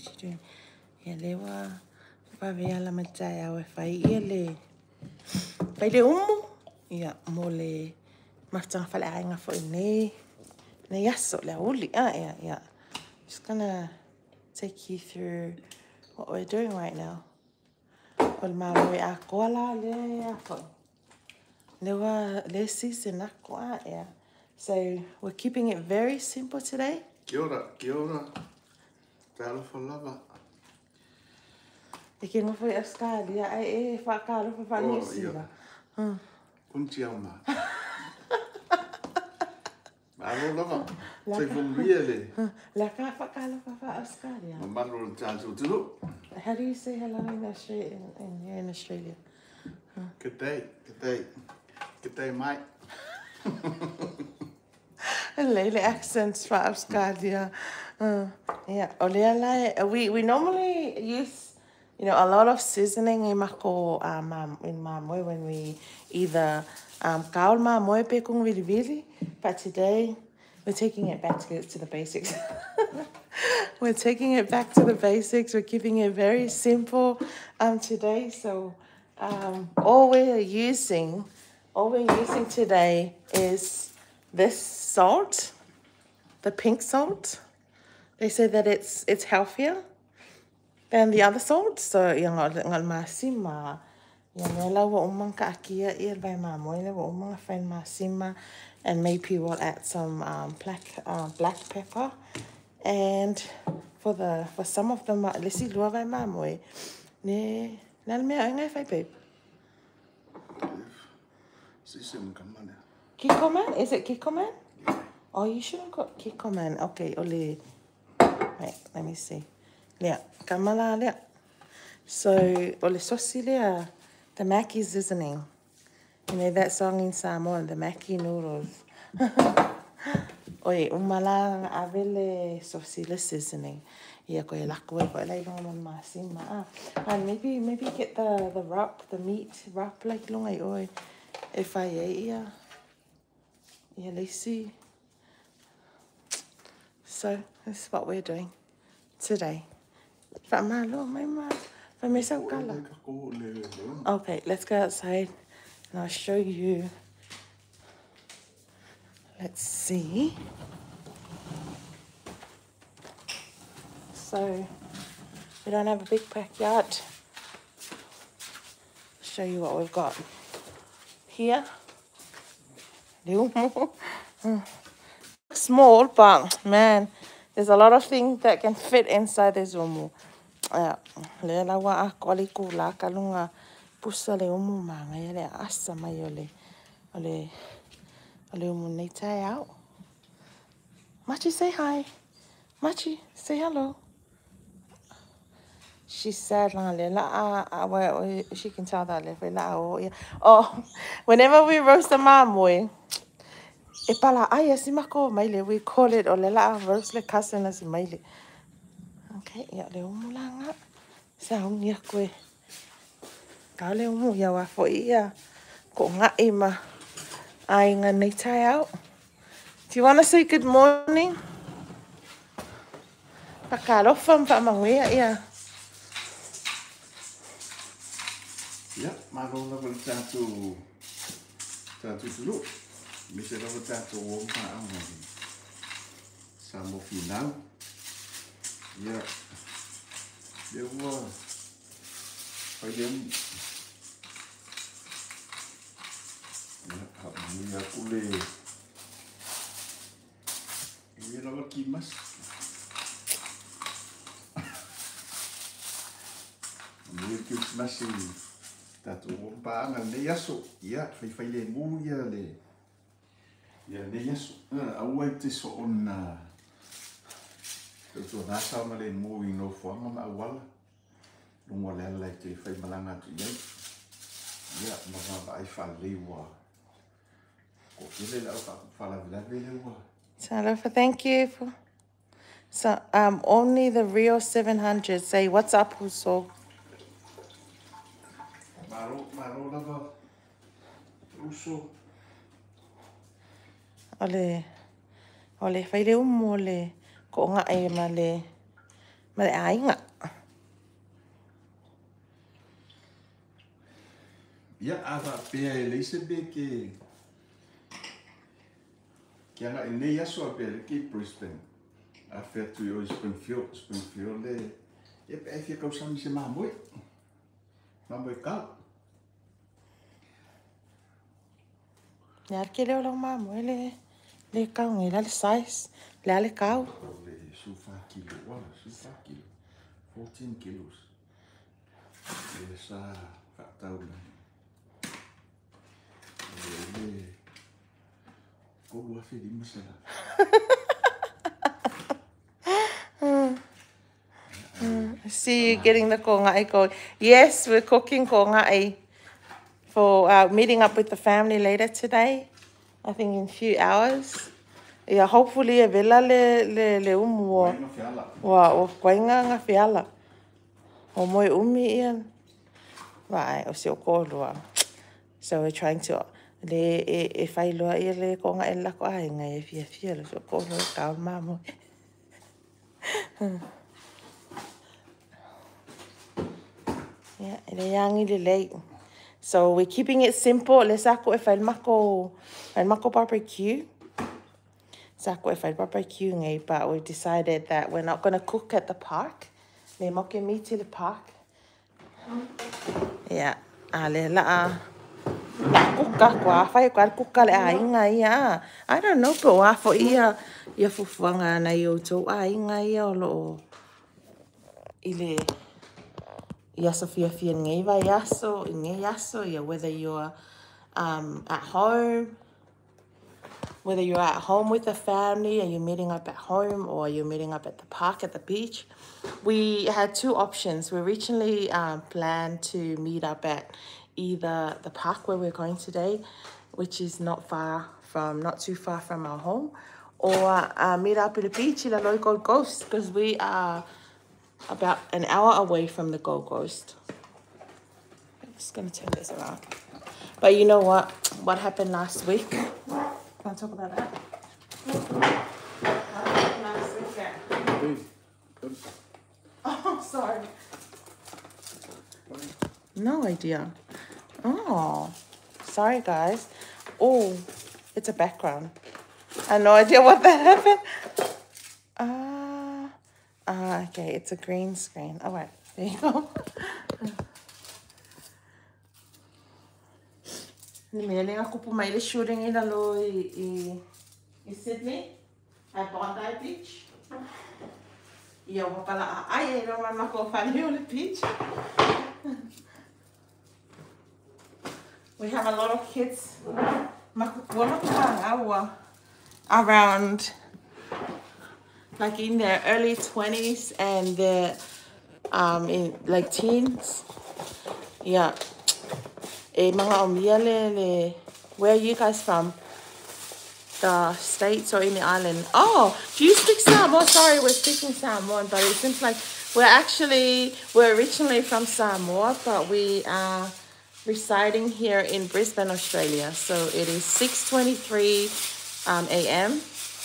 is she doing? Yeah, lewa. Pavea la mataya we fai ele. Fai le umu. Yeah, mole. Martang fale ainga fo ne. Ne yaso le uli. Yeah. Just gonna take you through what we're doing right now. Well, mama we a koala le afo. Lewa le season akwa yeah. So we're keeping it very simple today. Kia ora. Talofa lava. E ke ngofo I Australia ai whakaro pa New Zealand. Kunti au ma. Malo lava. Sai fumia le. La ka whakaro pa Australia. Mamalo le tātou tulu. How do you say hello in Australia? Here in Australia. Good day, mate. Lele accents for Australia. Yeah. We normally use, a lot of seasoning in mako in mamoe when we either kaol mamoe pe kung vili. But today we're taking it back to the basics. We're taking it back to the basics. We're keeping it very simple today. So all we're using today is this salt, the pink salt. They say that it's healthier than the other salts. So ngal masima, la wa umang kaakia ir by mamoy wa umang fan masima, and maybe we'll add some black pepper. And for some of them, let's see, lua by mamoy. Ne nal me angai fai babe. Kikoman? Is it Kikoman? Yeah. Oh, you should have got Kikoman. Okay, ole. Wait, let me see. Yeah, kamala lea. So, ole sosi lea, the Mackie seasoning. That song in Samoa, the Mackie noodles. Oye, umala avele sosi le seasoning. Yeah, koe lakwe koe lai longa man masima. And maybe get the wrap, the meat wrap like longa oi. If I ate, yeah, let's see. So this is what we're doing today. Okay, let's go outside and I'll show you. Let's see. So we don't have a big backyard. Show you what we've got here. Small, but man, there's a lot of things that can fit inside this umu. Le la wa a koli kula kalunga pusa le umu manga le asa mai ole umu nei tai out. Machi, say hi. Machi, say hello. She said, well, she can tell that. Oh, whenever we roast a mamoy, we call it roast le cousin as maile. Okay, yeah, le umulanga. Sound yakwe. Kale umu ya wa fo ia. Ko nga ima. Ai nga nei tai out. Do you want to say good morning? Pakalo fam pa manguia ia. Yeah, malo lava le tātou tulu. Me se lava tātou o maa Samoa Finau. Yeah. There was. By them. Yeah, kule. Ia lava kimas. Ia kimas Tātou ompaanga ne yaso. Ia, whai le ngu ia le. Ia ne yaso. Aua te so ona. Tātou nasa ona le ngu I no whanga ma awala. Lunga le ala te whai malanga tu iai. Ia, mga ba ai whalewa. Ko kile la whalavilawe lewa. Talofa, thank you. So, only the real 700 say, what's up, Huso? Maro lava. Uso. Ole, whaile umu ole, ko nga e ma Ma le ainga. Ia ava pea e leise be ke anga e nei aso a pea ki Brisbane. A whea tui o Springfield le e pe e whia kausami se mamoe. Mamoe kau. Ia ke leo lau mamoe le kau ngai la le size. Le ale kau. Le sufa kilo, wala sufa kilo. 14 kilos. Le sa whaatau na. Le kogu a whiri masala. See you getting the ko ngai ko. Yes, we're cooking ko ngai for meeting up with the family later today. I think in a few hours. Yeah, hopefully a vela le umu wa koinga nga fiala. O moi umi ian. Vai, o se o ko lua. So we're trying to le e fai loa ia le ko ngai la ko ai ngai e fia le so ko lua ka mamo. Yeah, ele yangi le lei. So we're keeping it simple. Le sako e fai mako barbecue. Sako e fai barbecue ngai, but we decided that we're not going to cook at the park. Le moke miti le park. Yeah, le la kuka kwa fai kwa kuka le ainga ia. I don't know but wa fo ia fufuanga na yo to ainga ia lo ile ia Sofia ngai vai yaso ngai yaso ia whether you're at home. Whether you're at home with the family and you're meeting up at home or you're meeting up at the park, at the beach. We had two options. We originally planned to meet up at either the park where we're going today, which is not too far from our home, or meet up at the beach in the Gold Coast because we are about an hour away from the Gold Coast. I'm just going to turn this around. But you know what? What happened last week? Can I talk about that? Last weekend. Oh, sorry. No idea. Oh, sorry, guys. Oh, it's a background. I have no idea what that happened. Okay, it's a green screen. All right, there you go. Nimelenga kupu mai le shooting ina lo I Sydney at Bondi Beach. Ia wapala ai ero mai mako whani o le beach. We have a lot of kids around like in their early 20s and they're in like teens. Yeah. Where are you guys from? The States or in the island? Oh, do you speak Samoan? Sorry, we're speaking Samoan, but it seems like we're originally from Samoa, but we are residing here in Brisbane, Australia. So it is 6:23 a.m.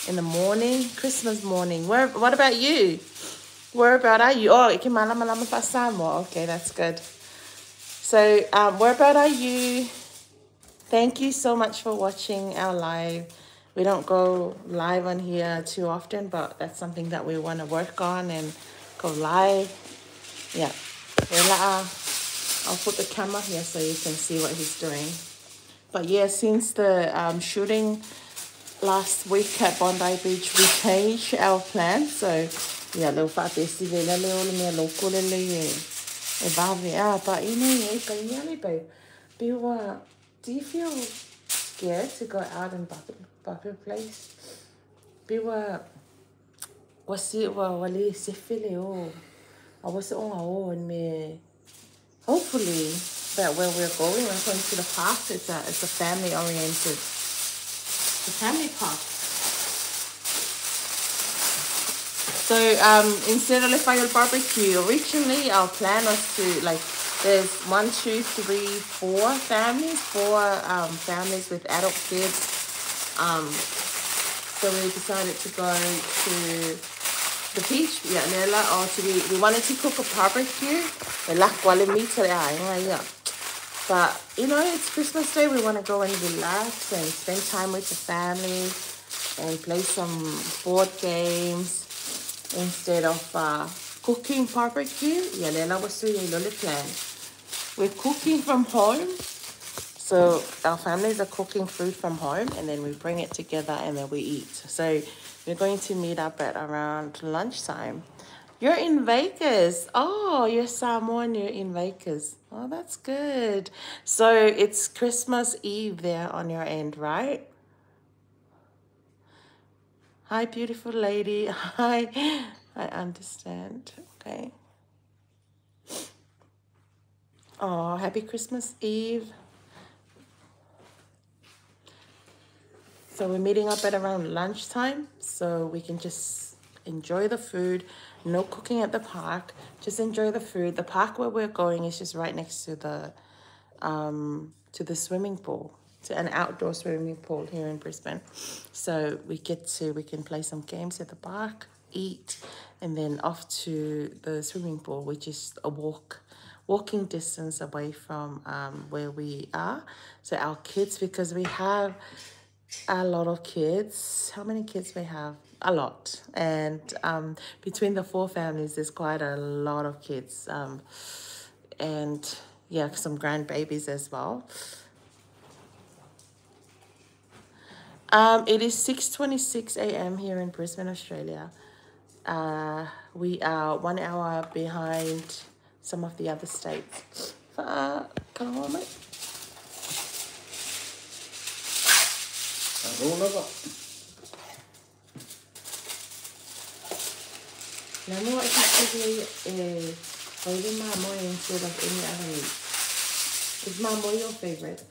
in the morning, Christmas morning. What about you? Where about are you? Oh, malama pa Samoa. Okay, that's good. So, where about are you? Thank you so much for watching our live. We don't go live on here too often, but that's something that we want to work on and go live. Yeah. I'll put the camera here so you can see what he's doing. But yeah, since the shooting last week at Bondi Beach, we changed our plan. So, yeah, little fat festival, local but do you feel scared to go out in public place? Hopefully that where we're going to the park, it's a family oriented, family park. So instead of the barbecue, originally our plan was to there's 1, 2, 3, 4 families, families with adult kids. So we decided to go to The peach, yeah, Lela, or we wanted to cook a barbecue. But, you know, it's Christmas Day. We want to go and relax and spend time with the family and play some board games instead of cooking barbecue. Yeah, Lela was doing a little plan. We're cooking from home. So our families are cooking food from home and then we bring it together and then we eat. So we're going to meet up at around lunchtime. You're in Vegas. Oh, you're Samoan, you're in Vegas. Oh, that's good. So it's Christmas Eve there on your end, right? Hi, beautiful lady. Hi. I understand. Okay. Oh, happy Christmas Eve. So we're meeting up at around lunchtime so we can just enjoy the food. No cooking at the park. Just enjoy the food. The park where we're going is just right next to the swimming pool, to an outdoor swimming pool here in Brisbane. So we can play some games at the park, eat, and then off to the swimming pool, which is a walking distance away from where we are. So our kids, because we have a lot of kids. How many kids we have? A lot. And between the 4 families, there's quite a lot of kids. And yeah, some grandbabies as well. It is 6:26 a.m. here in Brisbane, Australia. We are 1 hour behind some of the other states. Come on, mate. Namo actually holding Mamo instead of any other meat. Is Mamo your favorite?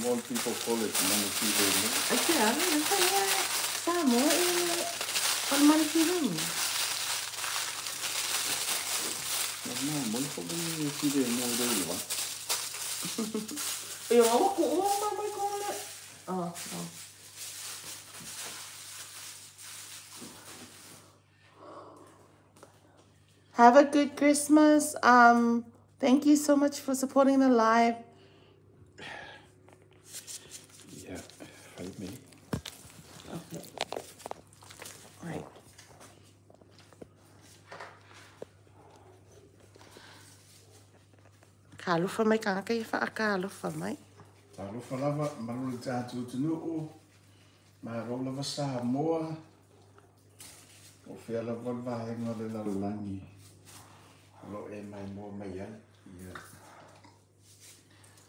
More people call it manatee. Samoa on manatee ring. Oh. Have a good Christmas. Thank you so much for supporting the live. Yeah, 5 minutes. Okay. All right. Kalufa mai kanga kai fa kalufa mai. Kalufa lava maruli tātou tunu ma rola Samoa o whea lava vahenga le lalangi lo e mai mo mai ai ia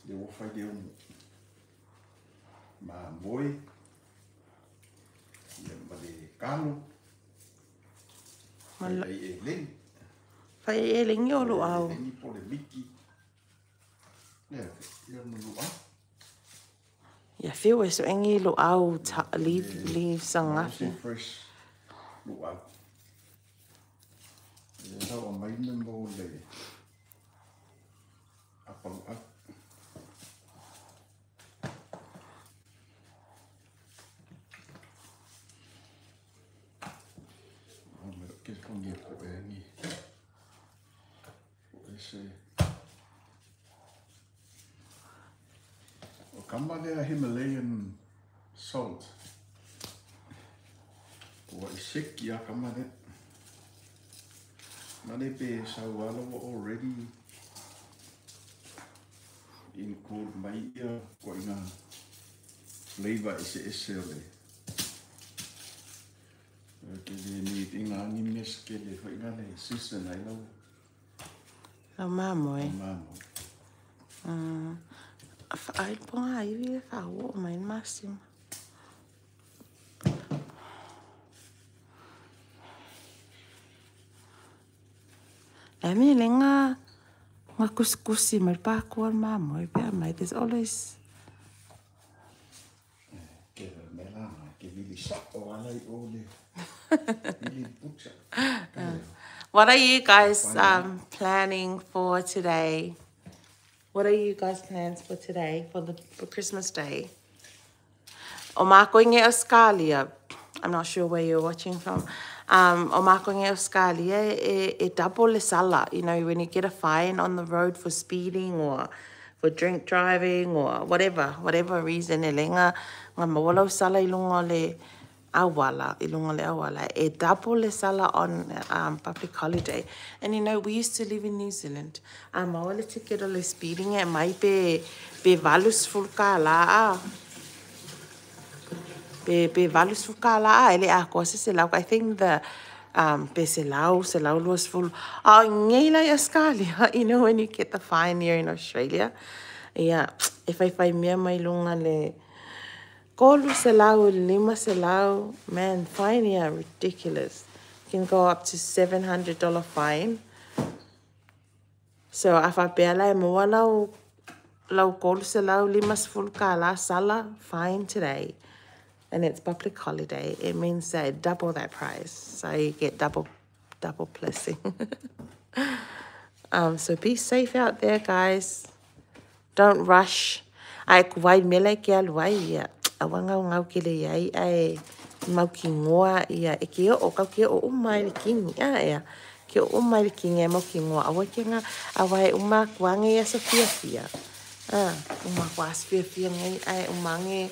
le o whai deo ma moi ia ma le kalo mai e ling Whai e lingi o lu au. Lingi po le miki ia no lu au. Yeah, feel so engi lu au leave sangafi. Fresh lu au. Ia hau mai me mo le apa lu au. Que con dia po e ni. Ese o kamale Himalayan salt. O sick ya kamale. Mane pe sawalo already in cold mai ko ina flavor ese le. Que ni tinga ni mes que le foi ngale season ai lo. La mamo e. Mamo. Ai ponga ai vi fa o mai máximo. La mi lenga nga kuskusi mai pa ko mamo e pa mai there's always Que melana que vili What are you guys planning for today? What are you guys' plans for today, for Christmas Day? O mako inge Australia. I'm not sure where you're watching from. O mako inge Australia e double le sala. You know, when you get a fine on the road for speeding or for drink driving or whatever reason, e lenga nga mawala sala ilunga le awala, e double le sala on public holiday. And you know, we used to live in New Zealand. Mawala ticket le speeding e mai be valus fulka la be valus fulka la ele a cosa se lau. I think the be se lau was full. Ngela Australia, you know, when you get the fine here in Australia. Yeah, if I find me mai lunga le kolu se lau, lima se lau, man, fine here ridiculous. Can go up to $700 fine. So if I pay la mo lau kolu se lau lima se fulka la sala fine today. And it's public holiday. It means that double that price. So you get double blessing. So be safe out there, guys. Don't rush. Ai kuwai mele ke aluai ia. Awanga ngau kele iai ai mau ki ngoa ia. E ke o kau ke o umai le kingi. Ia. Ke o umai le kingi e mau ki ngoa. Awa ke nga awai uma kuange ia sa fia. Uma kuas fia ngai ai umange.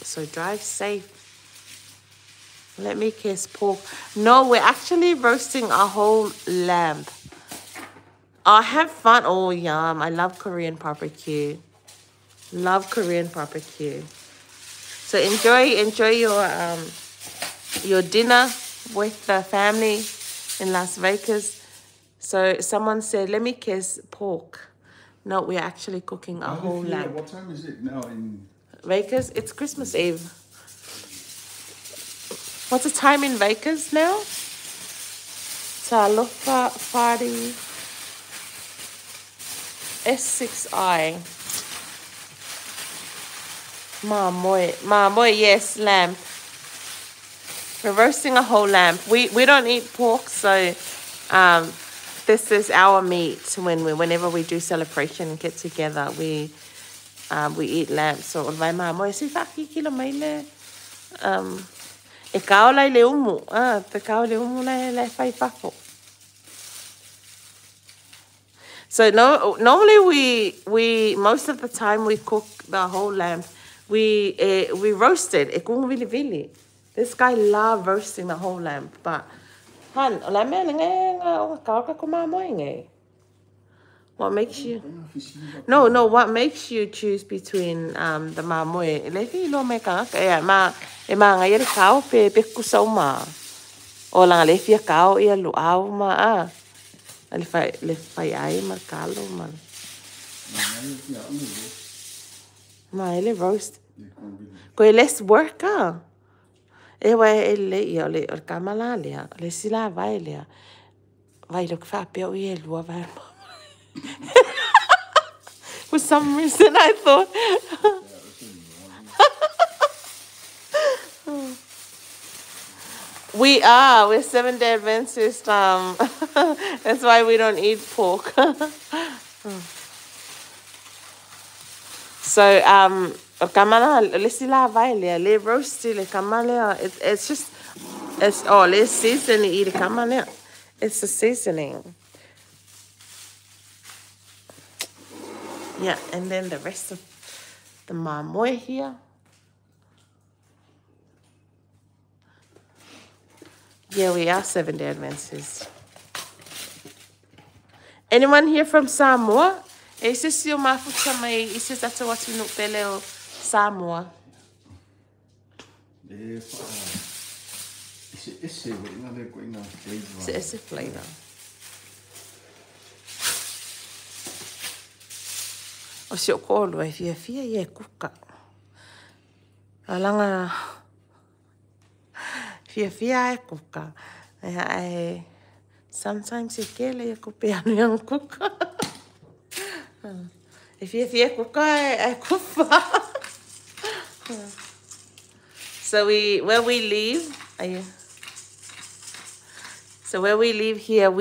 So drive safe. Let me kiss pork. No, we're actually roasting a whole lamb. Oh, have fun. Oh, yum. I love Korean barbecue. Love Korean barbecue. So enjoy your dinner with the family in Las Vegas. So someone said, let me kiss pork. No, we're actually cooking a whole lamb. What time is it now in Vegas? It's Christmas Eve. What's the time in Vegas now? Talofa Fadi S6I. Ma moy, yes, lamb. We're roasting a whole lamb. We don't eat pork, so this is our meat. Whenever we do celebration and get together, we eat lamb. So vai ma mo si faki kilo mai le e kao lai le umu. Te kao le umu le fai fafo. So normally we most of the time we cook the whole lamb. We roast it. E kung vili vili. This guy loves roasting the whole lamb, but Han, la me nga ka ka kuma mo nge. What makes you? No. What makes you choose between the mamoe? Le fi lo me ka e ma nga ye ka pe kuso ma. O la le fi ka o ia lu au ma Le fai ai ma kalo man. Ma ele roast. Ko less work Ewa ele ia le kamala lea, le sila vai lea. Vai lo fa pe o ia lua vai. For some reason I thought we're Seventh-day Adventist. That's why we don't eat pork. So kamala le sila vai le roast le kamala. It's just le seasoning i le kamala. It's the seasoning. Yeah, and then the rest of the mamoe here. Yeah, we are Seventh-day Adventists. Anyone here from Samoa? Is this your mafuta mai? Is this that's what you know peleo Samoa? It's a flavor. O se o kolo e fia e kuka. Alanga fia e kuka. Sometimes e kele e kupe anu yang kuka. E fia kuka e kufa. So where we live, so where we live here,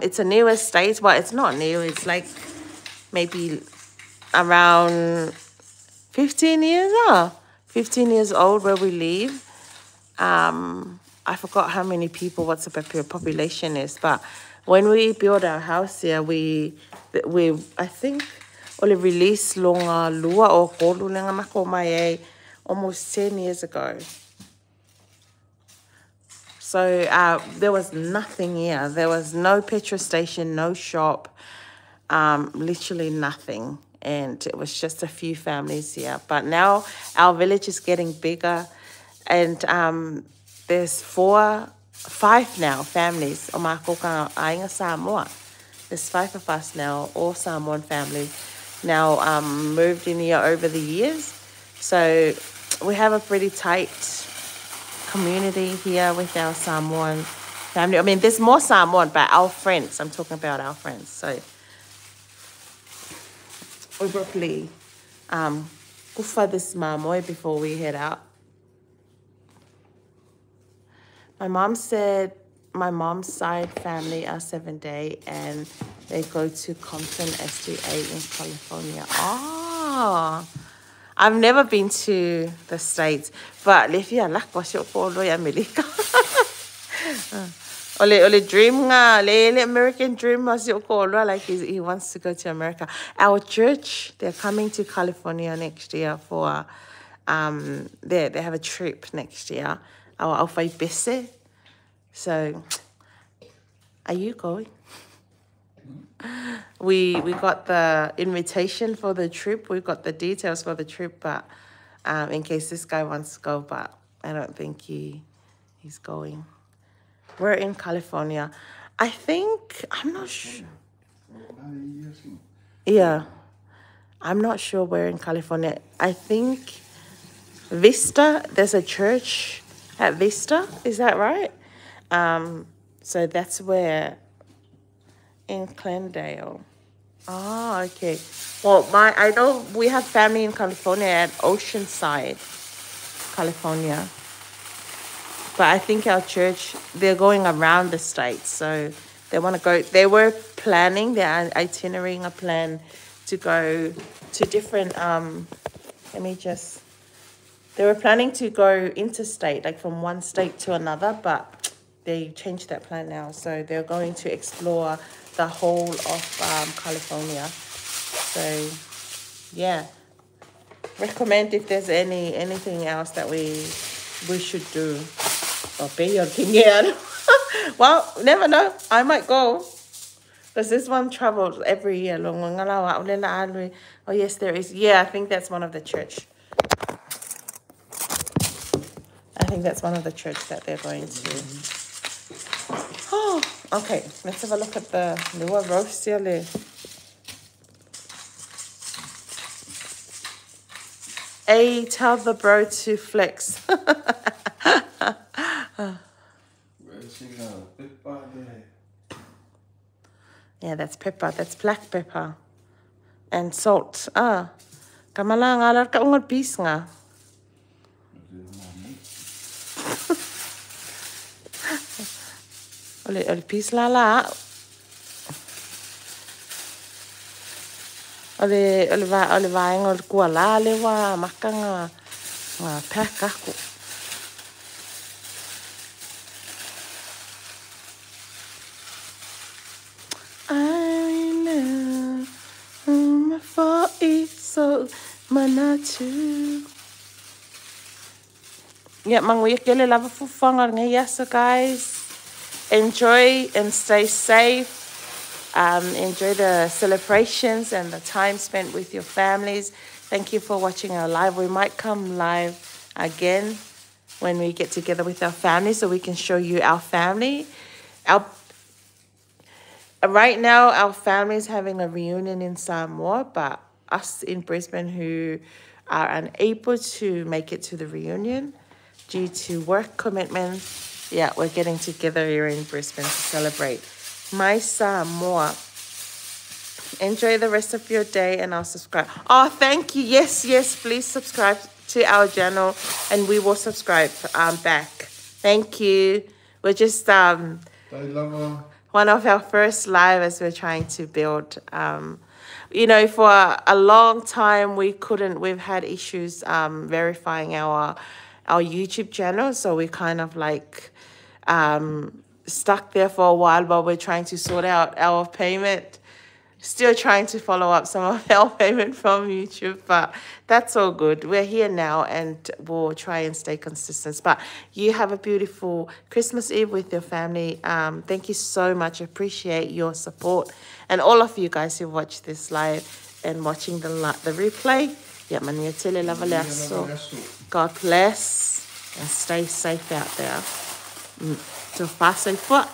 it's a new estate. Well, it's not new. It's like maybe around 15 years, 15 years old where we live. I forgot how many people, what's the population is, but when we built our house here, we I think only released longa lua o kolu lenga mako mai almost 10 years ago. So there was nothing here. There was no petrol station, no shop, literally nothing. And it was just a few families here. But now our village is getting bigger, and there's 5 now families. O mākoka ainga Samoa. There's 5 of us now, all Samoan families, now moved in here over the years. So we have a pretty tight community here with our Samoan family. I mean, there's more Samoan, but our friends, I'm talking about our friends. So we probably kufa this mamoe before we head out. My mom said my mom's side family are 7-day and they go to Compton SDA in California. Oh, I've never been to the States, but Lefia lak wasyo ko lo ya America. Ole dream nga, le American dream wasyo ko lo, like he wants to go to America. Our church, they're coming to California next year for they have a trip next year. Our fai bese. So are you going? We got the invitation for the trip. We got the details for the trip, but in case this guy wants to go, but I don't think he's going. We're in California. I think, I'm not sure. Yeah. I'm not sure where in California. I think Vista, there's a church at Vista. Is that right? So that's where in Glendale. Oh, okay. Well, I know we have family in California at Oceanside, California. But I think our church, they're going around the States. So they want to go, they were planning, their itinerary, a plan to go to different, they were planning to go interstate, like from one state to another, but they changed that plan now. So they're going to explore the whole of California. So yeah, recommend if there's anything else that we should do. Well, never know, I might go, because this one travels every year. Oh yes, there is. Yeah, I think that's one of the church. I think that's one of the church that they're going to. Oh, okay. Let's have a look at the newer roast here. Hey, tell the bro to flex. Yeah, that's pepper. That's black pepper. And salt. Kamala ngalar ka ungal pis nga. Ole pis lala. Ole va ngol kuala le wa makanga peka ko. So manatu. Yeah, mangwikele lava fufanga ngayasa, guys. Enjoy and stay safe. Enjoy the celebrations and the time spent with your families. Thank you for watching our live. We might come live again when we get together with our family so we can show you our family. Right now, our family is having a reunion in Samoa, but us in Brisbane who are unable to make it to the reunion due to work commitments, yeah, we're getting together here in Brisbane to celebrate my Samoa. Enjoy the rest of your day, and I'll subscribe. Oh, thank you. Yes, please subscribe to our channel, and we will subscribe back. Thank you. We're just one of our first live as we're trying to build. You know, for a long time we've had issues verifying our YouTube channel, so we kind of like stuck there for a while, but we're trying to sort out our payment. Still trying to follow up some of our payment from YouTube, but that's all good. We're here now, and we'll try and stay consistent. But you have a beautiful Christmas Eve with your family. Thank you so much. Appreciate your support, and all of you guys who watched this live and watching the replay. God bless and stay safe out there. So fast and foot.